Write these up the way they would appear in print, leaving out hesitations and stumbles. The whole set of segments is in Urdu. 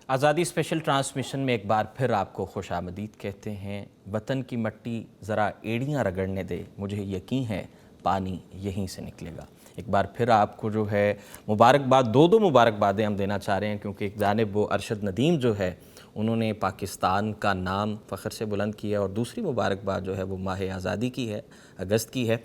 آزادی اسپیشل ٹرانسمیشن میں ایک بار پھر آپ کو خوش آمدید کہتے ہیں۔ وطن کی مٹی ذرا ایڑیاں رگڑنے دے، مجھے یقین ہے پانی یہیں سے نکلے گا۔ ایک بار پھر آپ کو جو ہے مبارکباد، دو مبارکبادیں ہم دینا چاہ رہے ہیں، کیونکہ ایک جانب وہ ارشد ندیم جو ہے انہوں نے پاکستان کا نام فخر سے بلند کیا، اور دوسری مبارکباد جو ہے وہ ماہ آزادی کی ہے، اگست کی ہے۔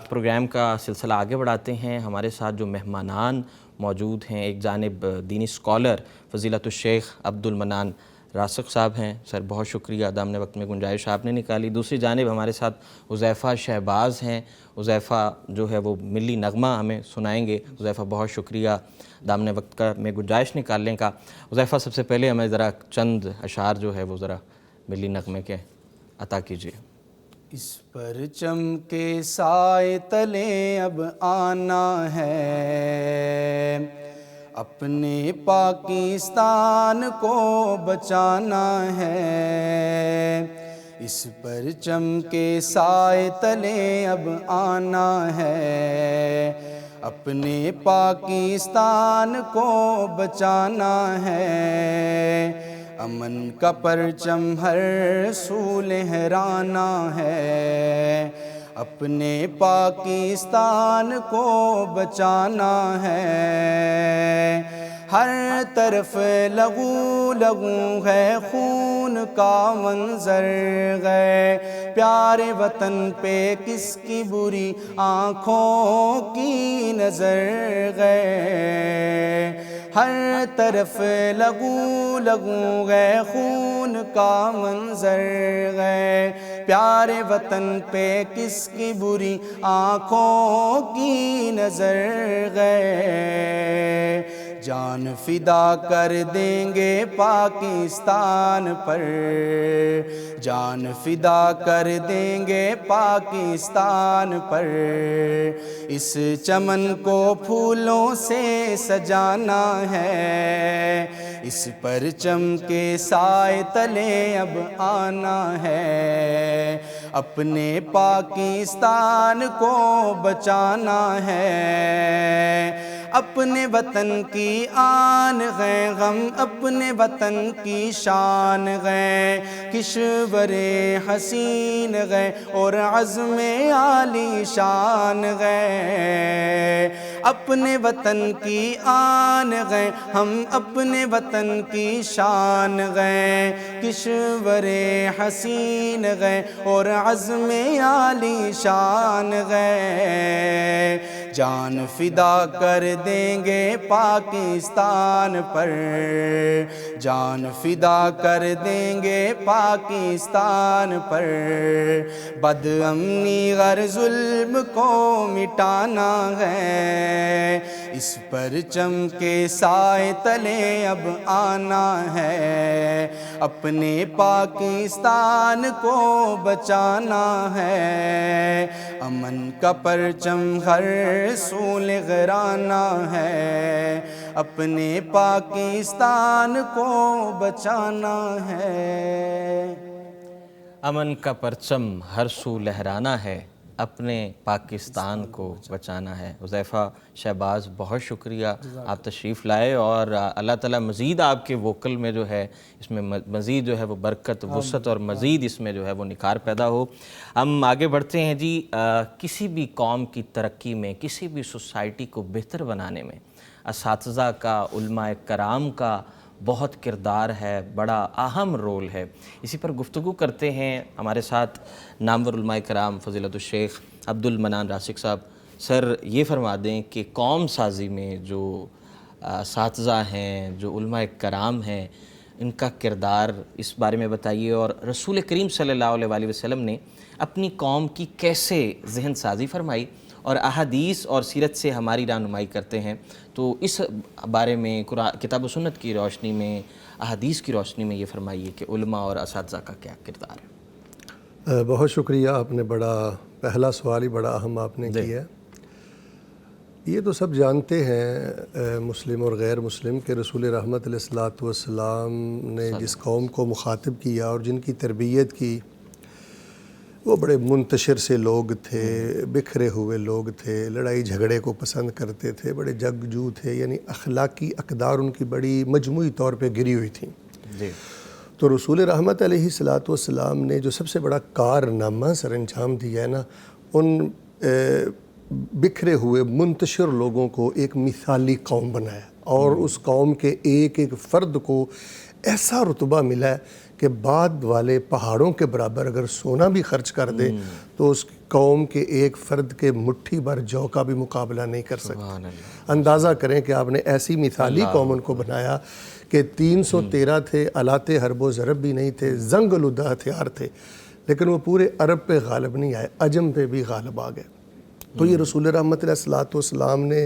پروگرام کا سلسلہ آگے بڑھاتے ہیں۔ ہمارے ساتھ جو مہمانان موجود ہیں، ایک جانب دینی اسکالر فضیلت الشیخ عبد المنان راسخ صاحب ہیں، سر بہت شکریہ، دامن وقت میں گنجائش آپ نے نکالی۔ دوسری جانب ہمارے ساتھ حذیفہ شہباز ہیں، حذیفہ جو ہے وہ ملی نغمہ ہمیں سنائیں گے۔ حذیفہ بہت شکریہ دامن وقت میں گنجائش نکالنے کا۔ حذیفہ سب سے پہلے ہمیں ذرا چند اشعار جو ہے وہ ذرا ملی نغمے کے عطا کیجیے۔ اس پرچم کے سائے تلے اب آنا ہے، اپنے پاکستان کو بچانا ہے۔ اس پرچم کے سائے تلے اب آنا ہے، اپنے پاکستان کو بچانا ہے۔ امن کا پرچم ہر سو لہرانا ہے، اپنے پاکستان کو بچانا ہے۔ ہر طرف لہو لہو ہے، خون کا منظر ہے، پیارے وطن پہ کس کی بری آنکھوں کی نظر ہے۔ ہر طرف لہو لہو ہے، خون کا منظر ہے، پیارے وطن پہ کس کی بری آنکھوں کی نظر ہے۔ جان فدا کر دیں گے پاکستان پر، جان فدا کر دیں گے پاکستان پر۔ اس چمن کو پھولوں سے سجانا ہے، اس پرچم کے سائے تلے اب آنا ہے، اپنے پاکستان کو بچانا ہے۔ اپنے وطن کی آن ہے غم، اپنے وطن کی شان ہے، کشور حسین ہے اور عزم عالی شان ہے۔ اپنے وطن کی آن ہے ہم، اپنے وطن کی شان ہے، کشور حسین ہے اور عزم عالی شان ہے۔ جان فدا کر دیں گے پاکستان پر، جان فدا کر دیں گے پاکستان پر۔ بد امنی غر ظلم کو مٹانا ہے، اس پرچم کے سائے تلے اب آنا ہے، اپنے پاکستان کو بچانا ہے۔ امن کا پرچم ہر سو لہرانا ہے، اپنے پاکستان کو بچانا ہے۔ امن کا پرچم ہر سو لہرانا ہے، اپنے پاکستان کو بچانا ہے۔ حذیفہ شہباز بہت شکریہ آپ تشریف لائے، اور اللہ تعالیٰ مزید آپ کے ووکل میں جو ہے اس میں مزید جو ہے وہ برکت وسعت اور مزید اس میں جو ہے وہ نکھار پیدا ہو۔ ہم آگے بڑھتے ہیں جی۔ کسی بھی قوم کی ترقی میں، کسی بھی سوسائٹی کو بہتر بنانے میں اساتذہ کا، علماء کرام کا بہت کردار ہے، بڑا اہم رول ہے۔ اسی پر گفتگو کرتے ہیں ہمارے ساتھ نامور علماء کرام فضیلت الشیخ عبد المنان راسخ صاحب۔ سر یہ فرما دیں کہ قوم سازی میں جو اساتذہ ہیں، جو علماء کرام ہیں، ان کا کردار اس بارے میں بتائیے، اور رسول کریم صلی اللہ علیہ وآلہ وسلم نے اپنی قوم کی کیسے ذہن سازی فرمائی اور احادیث اور سیرت سے ہماری رہنمائی کرتے ہیں، تو اس بارے میں کتاب و سنت کی روشنی میں احادیث کی روشنی میں یہ فرمائیے کہ علماء اور اساتذہ کا کیا کردار ہے؟ بہت شکریہ، آپ نے بڑا پہلا سوال ہی بڑا اہم آپ نے کیا ہے۔ یہ تو سب جانتے ہیں مسلم اور غیر مسلم کہ رسول رحمت علیہ الصلوۃ والسلام نے جس قوم کو مخاطب کیا اور جن کی تربیت کی وہ بڑے منتشر سے لوگ تھے، بکھرے ہوئے لوگ تھے، لڑائی جھگڑے کو پسند کرتے تھے، بڑے جنگجو تھے، یعنی اخلاقی اقدار ان کی بڑی مجموعی طور پہ گری ہوئی تھیں۔ تو رسول رحمت علیہ الصلوۃ والسلام نے جو سب سے بڑا کارنامہ سر انجام دیا ہے نا، ان بکھرے ہوئے منتشر لوگوں کو ایک مثالی قوم بنایا، اور اس قوم کے ایک ایک فرد کو ایسا رتبہ ملا ہے کہ بعد والے پہاڑوں کے برابر اگر سونا بھی خرچ کر دے تو اس قوم کے ایک فرد کے مٹھی بھر جو کا بھی مقابلہ نہیں کر سکتے۔ اندازہ کریں کہ آپ نے ایسی مثالی قوم ان کو بنایا کہ 313 تھے، آلات حرب و ضرب بھی نہیں تھے، زنگ آلودہ ہتھیار تھے، لیکن وہ پورے عرب پہ غالب نہیں آئے، عجم پہ بھی غالب آ گئے۔ تو یہ رسول رحمت علیہ الصلوۃ والسلام نے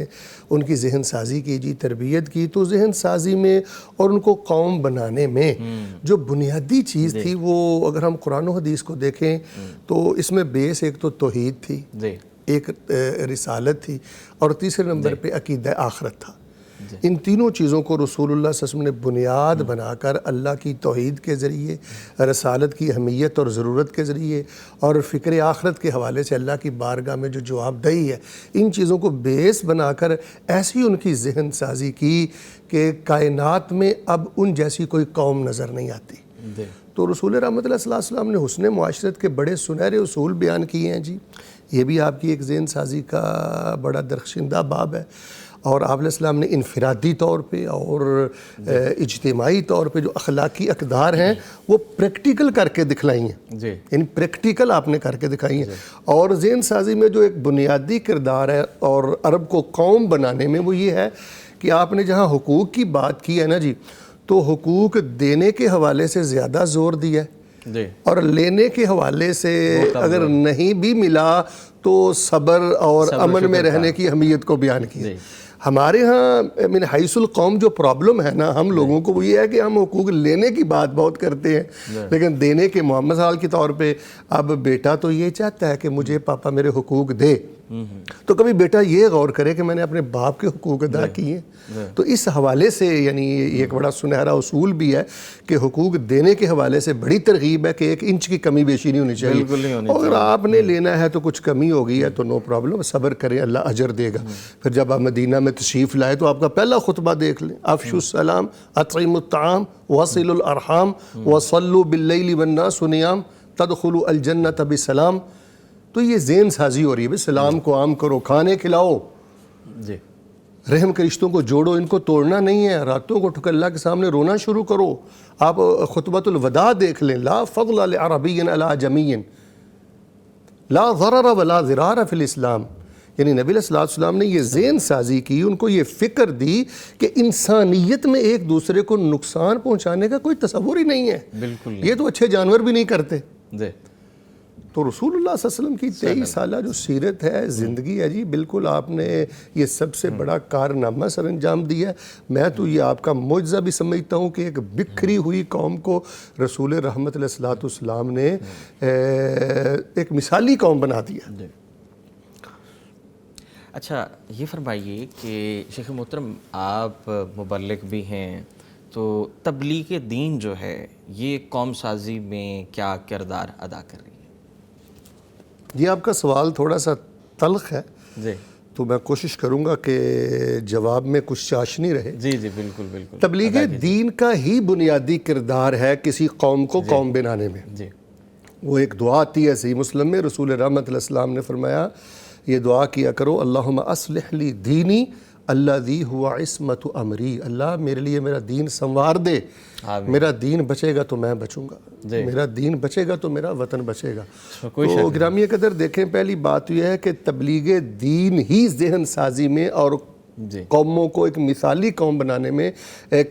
ان کی ذہن سازی کی، جی تربیت کی، تو ذہن سازی میں اور ان کو قوم بنانے میں جو بنیادی چیز تھی وہ اگر ہم قرآن و حدیث کو دیکھیں تو اس میں بیس ایک تو توحید تھی، ایک رسالت تھی، اور تیسرے نمبر پہ عقیدہ آخرت تھا۔ ان تینوں چیزوں کو رسول اللہ صلی اللہ علیہ وسلم نے بنیاد بنا کر اللہ کی توحید کے ذریعے، رسالت کی اہمیت اور ضرورت کے ذریعے، اور فکر آخرت کے حوالے سے اللہ کی بارگاہ میں جو جواب دہی ہے، ان چیزوں کو بیس بنا کر ایسی ان کی ذہن سازی کی کہ کائنات میں اب ان جیسی کوئی قوم نظر نہیں آتی۔ تو رسول رحمت اللہ صلی اللہ علیہ وسلم نے حسن معاشرت کے بڑے سنہرے اصول بیان کیے ہیں جی، یہ بھی آپ کی ایک ذہن سازی کا بڑا درخشندہ باب ہے، اور آپ علیہ السلام نے انفرادی طور پہ اور اجتماعی طور پہ جو اخلاقی اقدار ہیں وہ پریکٹیکل کر کے دکھلائی ہیں، یعنی پریکٹیکل آپ نے کر کے دکھائی ہیں۔ اور ذہن سازی میں جو ایک بنیادی کردار ہے اور عرب کو قوم بنانے میں وہ یہ ہے کہ آپ نے جہاں حقوق کی بات کی ہے نا جی، تو حقوق دینے کے حوالے سے زیادہ زور دیا ہے، اور لینے کے حوالے سے اگر نہیں بھی ملا تو صبر اور امن میں رہنے کی اہمیت کو بیان کیا۔ ہمارے ہاں من حیث القوم جو پرابلم ہے نا ہم لوگوں کو وہ یہ ہے کہ ہم حقوق لینے کی بات بہت کرتے ہیں، لیکن دینے کے محمد حال کے طور پہ اب بیٹا تو یہ چاہتا ہے کہ مجھے پاپا میرے حقوق دے، تو کبھی بیٹا یہ غور کرے کہ میں نے اپنے باپ کے حقوق ادا کیے۔ تو اس حوالے سے یعنی یہ ایک بڑا سنہرا اصول بھی ہے کہ حقوق دینے کے حوالے سے بڑی ترغیب ہے کہ 1 انچ کی کمی بیشی نہیں ہونی چاہیے، اور آپ نے لینا ہے تو کچھ کمی ہو گئی ہے تو نو پرابلم، صبر کریں، اللہ اجر دے گا۔ پھر جب آپ مدینہ میں تشریف لائے تو آپ کا پہلا خطبہ دیکھ لیں، افشوا السلام، اطعموا الطعام، وصلوا الارحام، وصلوا باللیل والناس نیام، تدخلوا الجنۃ بسلام۔ تو یہ ذہن سازی ہو رہی ہے، سلام کو عام کرو، کھانے کھلاؤ، رحم کے رشتوں کو جوڑو، ان کو توڑنا نہیں ہے، راتوں کو اٹھ کر اللہ کے سامنے رونا شروع کرو۔ آپ خطبۃ الوداع دیکھ لیں، لا فضل لعربی علی عجمی، لا ضرر ولا ضرار فی الاسلام، یعنی نبی علیہ الصلوۃ والسلام نے یہ ذہن سازی کی، ان کو یہ فکر دی کہ انسانیت میں ایک دوسرے کو نقصان پہنچانے کا کوئی تصور ہی نہیں ہے، بالکل یہ تو اچھے جانور بھی نہیں کرتے۔ تو رسول اللہ صلی اللہ علیہ وسلم کی 23 سالہ جو سیرت ہے، زندگی ہے جی، بالکل آپ نے یہ سب سے بڑا کارنامہ سر انجام دیا ہے۔ میں تو یہ آپ کا معجزہ بھی سمجھتا ہوں کہ ایک بکھری ہوئی قوم کو رسول رحمت علیہ الصلوۃ والسلام نے ایک مثالی قوم بنا دیا۔ اچھا یہ فرمائیے کہ شیخ محترم آپ مبلغ بھی ہیں، تو تبلیغ دین جو ہے یہ قوم سازی میں کیا کردار ادا کر رہی ہے؟ یہ آپ کا سوال تھوڑا سا تلخ ہے، تو میں کوشش کروں گا کہ جواب میں کچھ چاشنی رہے۔ جی بالکل بالکل۔ تبلیغ دین کا ہی بنیادی کردار ہے کسی قوم کو قوم بنانے میں۔ وہ ایک دعا آتی ہے صحیح مسلم میں، رسول رحمت علیہ السلام نے فرمایا یہ دعا کیا کرو، اللہم اصلح لی دینی الذی هو عصمت امری، اللہ میرے لیے میرا دین سنوار دے، میرا دین بچے گا تو میں بچوں گا، میرا دین بچے گا تو میرا وطن بچے گا۔ تو گرامی قدر دیکھیں، پہلی بات یہ ہے کہ تبلیغ دین ہی ذہن سازی میں اور قوموں کو ایک مثالی قوم بنانے میں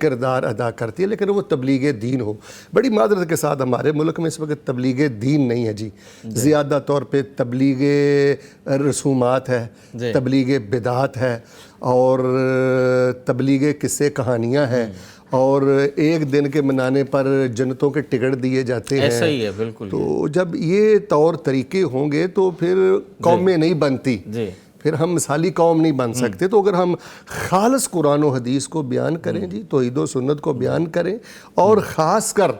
کردار ادا کرتی ہے، لیکن وہ تبلیغ دین ہو۔ بڑی معذرت کے ساتھ ہمارے ملک میں اس وقت تبلیغ دین نہیں ہے جی، زیادہ طور پہ تبلیغ رسومات ہے، تبلیغ بدعات ہے، اور تبلیغ قصے کہانیاں ہیں، اور ایک دن کے منانے پر جنتوں کے ٹکٹ دیے جاتے ہیں. ایسا ہی ہے بالکل. تو جب یہ طور طریقے ہوں گے تو پھر قومیں نہیں بنتی, پھر ہم مثالی قوم نہیں بن سکتے. تو اگر ہم خالص قرآن و حدیث کو بیان کریں جی, توحید و سنت کو بیان کریں, اور خاص کر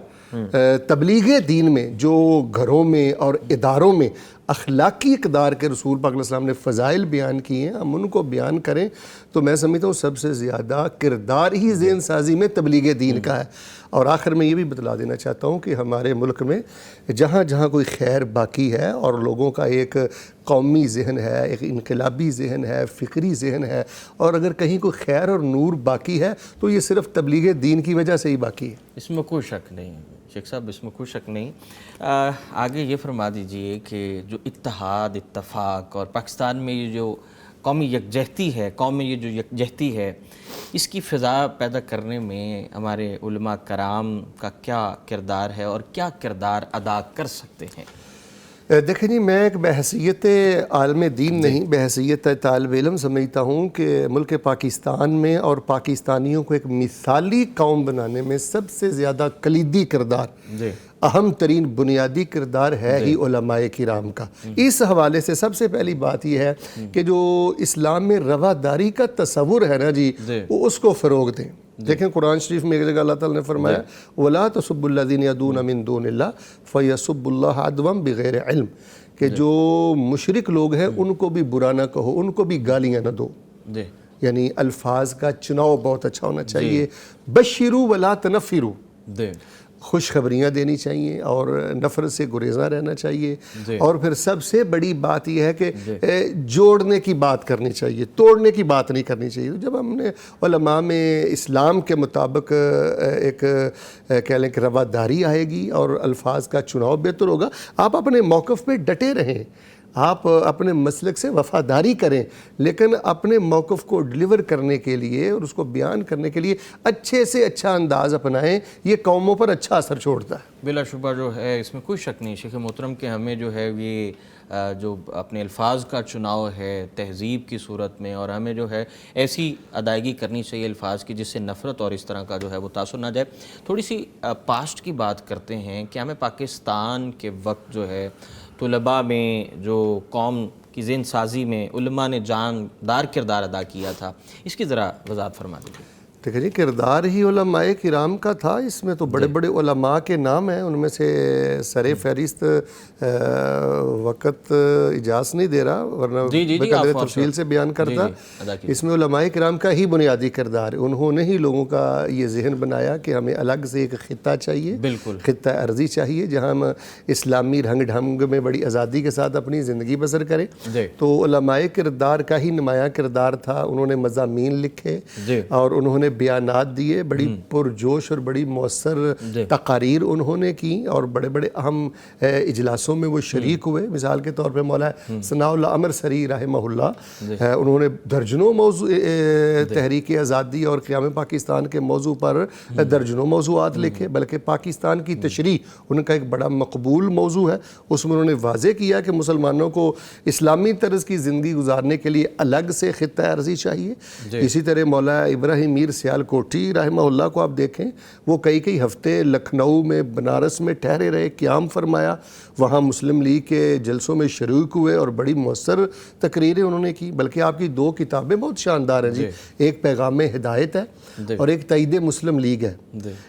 تبلیغ دین میں جو گھروں میں اور اداروں میں اخلاقی اقدار کے رسول پاک علیہ السلام نے فضائل بیان کیے ہیں, ہم ان کو بیان کریں تو میں سمجھتا ہوں سب سے زیادہ کردار ہی ذہن سازی میں تبلیغ دین کا ہے. اور آخر میں یہ بھی بتلا دینا چاہتا ہوں کہ ہمارے ملک میں جہاں جہاں کوئی خیر باقی ہے اور لوگوں کا ایک قومی ذہن ہے, ایک انقلابی ذہن ہے, فکری ذہن ہے, اور اگر کہیں کوئی خیر اور نور باقی ہے تو یہ صرف تبلیغ دین کی وجہ سے ہی باقی ہے. اس میں کوئی شک نہیں شیخ صاحب, اس میں کوئی شک نہیں. آگے یہ فرما دیجئے کہ جو اتحاد, اتفاق اور پاکستان میں یہ جو قومی یکجہتی ہے, قوم میں یہ جو یکجہتی ہے, اس کی فضا پیدا کرنے میں ہمارے علماء کرام کا کیا کردار ہے اور کیا کردار ادا کر سکتے ہیں؟ دیکھیں جی, میں ایک بحیثیت عالم دین نہیں, بحیثیت طالب علم سمجھتا ہوں کہ ملک پاکستان میں اور پاکستانیوں کو ایک مثالی قوم بنانے میں سب سے زیادہ کلیدی کردار, اہم ترین بنیادی کردار ہے ہی علماء کرام کا. اس حوالے سے سب سے پہلی بات یہ ہے کہ جو اسلام میں رواداری کا تصور ہے نا جی, وہ اس کو فروغ دیں. دیکھیں قرآن شریف میں ایک جگہ اللہ تعالیٰ نے فرمایا وَلَا تَسُبُّوا الَّذِينَ يَدْعُونَ مِن دُونِ اللَّهِ فَيَسُبُّوا اللَّهَ عَدْوًا بِغَيْرِ علم, کہ جو مشرک لوگ ہیں ان کو بھی برا نہ کہو, ان کو بھی گالیاں نہ دو. یعنی الفاظ کا چناؤ بہت اچھا ہونا چاہیے. بشروا ولا تنفروا, خوشخبریاں دینی چاہیے اور نفرت سے گریزاں رہنا چاہیے. اور پھر سب سے بڑی بات یہ ہے کہ جوڑنے کی بات کرنی چاہیے, توڑنے کی بات نہیں کرنی چاہیے. جب ہم نے علماء میں اسلام کے مطابق ایک کہہ لیں کہ رواداری آئے گی اور الفاظ کا چناؤ بہتر ہوگا, آپ اپنے موقف پہ ڈٹے رہیں, آپ اپنے مسلک سے وفاداری کریں, لیکن اپنے موقف کو ڈیلیور کرنے کے لیے اور اس کو بیان کرنے کے لیے اچھے سے اچھا انداز اپنائیں. یہ قوموں پر اچھا اثر چھوڑتا ہے. بلا شبہ جو ہے اس میں کوئی شک نہیں شیخ محترم کہ ہمیں جو ہے یہ جو اپنے الفاظ کا چناؤ ہے تہذیب کی صورت میں, اور ہمیں جو ہے ایسی ادائیگی کرنی چاہیے الفاظ کی جس سے نفرت اور اس طرح کا جو ہے وہ تاثر نہ جائے. تھوڑی سی پاسٹ کی بات کرتے ہیں کہ ہمیں پاکستان کے وقت جو ہے طلباء میں جو قوم کی ذہن سازی میں علماء نے جاندار کردار ادا کیا تھا, اس کی ذرا وضاحت فرما دیجیے. دیکھیں جی, کردار ہی علماء کرام کا تھا. اس میں تو بڑے بڑے علماء کے نام ہیں, ان میں سے سر فہرست وقت اجازت نہیں دے رہا ورنہ بقدر تفصیل سے بیان کرتا. اس میں علماء کرام کا ہی بنیادی کردار ہے. انہوں نے ہی لوگوں کا یہ ذہن بنایا کہ ہمیں الگ سے ایک خطہ چاہیے, خطہ ارضی چاہیے جہاں ہم اسلامی رنگ ڈھنگ میں بڑی آزادی کے ساتھ اپنی زندگی بسر کریں. تو علماء کردار کا ہی نمایاں کردار تھا. انہوں نے مضامین لکھے اور انہوں نے بیانات دیے, بڑی پرجوش اور بڑی مؤثر تقاریر انہوں نے کی, اور بڑے بڑے اہم اجلاسوں میں وہ شریک ہوئے. مثال کے طور پہ مولانا ثناء اللہ عمر سری رحمہ اللہ, انہوں نے درجنوں موضوع تحریک آزادی اور قیام پاکستان کے موضوع پر درجنوں موضوعات لکھے. بلکہ پاکستان کی تشریح ان کا ایک بڑا مقبول موضوع ہے. اس میں انہوں نے واضح کیا کہ مسلمانوں کو اسلامی طرز کی زندگی گزارنے کے لیے الگ سے خطہ ارضی چاہیے. اسی طرح مولانا ابراہیم میر سیال کوٹھی رحمہ اللہ کو آپ دیکھیں, وہ کئی ہفتے لکھنؤ میں, بنارس میں ٹھہرے رہے, قیام فرمایا, وہاں مسلم لیگ کے جلسوں میں شریک ہوئے اور بڑی مؤثر تقریریں انہوں نے کی. بلکہ آپ کی 2 کتابیں بہت شاندار ہیں جی, ایک پیغام ہدایت ہے اور ایک تائید مسلم لیگ ہے.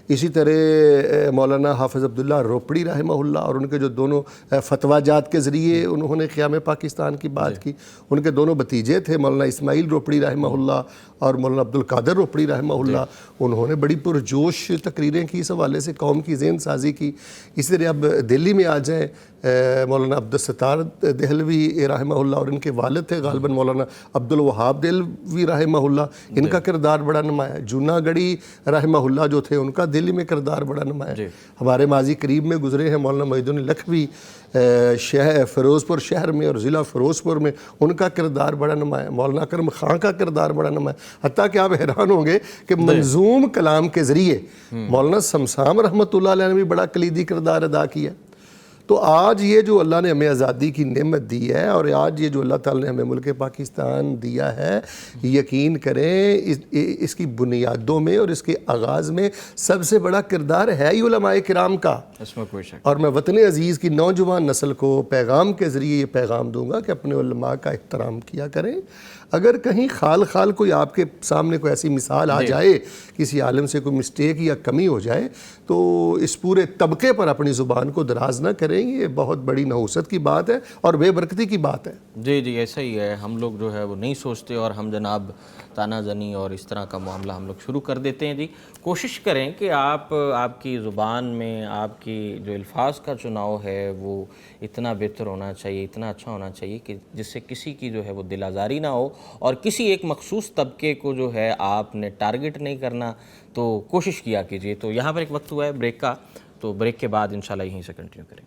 اسی طرح مولانا حافظ عبداللہ روپڑی رحمہ اللہ, اور ان کے جو دونوں فتویٰ جات کے ذریعے انہوں نے قیام پاکستان کی بات کی. ان کے دونوں بھتیجے تھے مولانا اسماعیل روپڑی رحمہ اللہ اور مولانا عبدالقادر روپڑی رحمہ اللہ. انہوں نے بڑی پرجوش تقریریں کی, اس حوالے سے قوم کی ذہن سازی کی. اسی طرح اب دلی میں آ جائیں, مولانا عبدالستار دہلوی رحمہ اللہ, اور ان کے والد تھے غالباً مولانا عبدالوہاب دہلوی رحمہ اللہ, ان کا کردار بڑا نمایاں. جونا گڑھی رحمہ اللہ جو تھے, ان کا دلی میں کردار بڑا نمایاں. ہمارے ماضی قریب میں گزرے ہیں مولانا محی الدین لکھوی فیروز پور شہر میں اور ضلع فیروز پور میں, ان کا کردار بڑا نمایاں. مولانا اکرم خان کا کردار بڑا نمایاں. حتیٰ کہ آپ حیران ہوں گے کہ منظوم کلام کے ذریعے مولانا سمسام رحمۃ اللہ علیہ نے بھی بڑا کلیدی کردار ادا کیا. تو آج یہ جو اللہ نے ہمیں آزادی کی نعمت دی ہے اور آج یہ جو اللہ تعالیٰ نے ہمیں ملک پاکستان دیا ہے، یقین کریں اس کی بنیادوں میں اور اس کے آغاز میں سب سے بڑا کردار ہے ہی علماء کرام کا. اس میں کوئی شک. اور میں وطن عزیز کی نوجوان نسل کو پیغام کے ذریعے یہ پیغام دوں گا کہ اپنے علماء کا احترام کیا کریں. اگر کہیں خال کوئی آپ کے سامنے کوئی ایسی مثال آ جائے، کسی عالم سے کوئی مسٹیک یا کمی ہو جائے، تو اس پورے طبقے پر اپنی زبان کو دراز نہ کریں. یہ بہت بڑی نحوست کی بات ہے اور بے برکتی کی بات ہے. جی جی ایسا ہی ہے. ہم لوگ جو ہے وہ نہیں سوچتے اور ہم جناب تانا زنی اور اس طرح کا معاملہ ہم لوگ شروع کر دیتے ہیں. جی کوشش کریں کہ آپ کی زبان میں آپ کی جو الفاظ کا چناؤ ہے وہ اتنا بہتر ہونا چاہیے، اتنا اچھا ہونا چاہیے کہ جس سے کسی کی جو ہے وہ دل آزاری نہ ہو اور کسی ایک مخصوص طبقے کو جو ہے آپ نے ٹارگٹ نہیں کرنا. تو کوشش کیا کیجئے. تو یہاں پر ایک وقت ہوا ہے بریک کا، تو بریک کے بعد انشاءاللہ یہیں سے کنٹینیو کریں.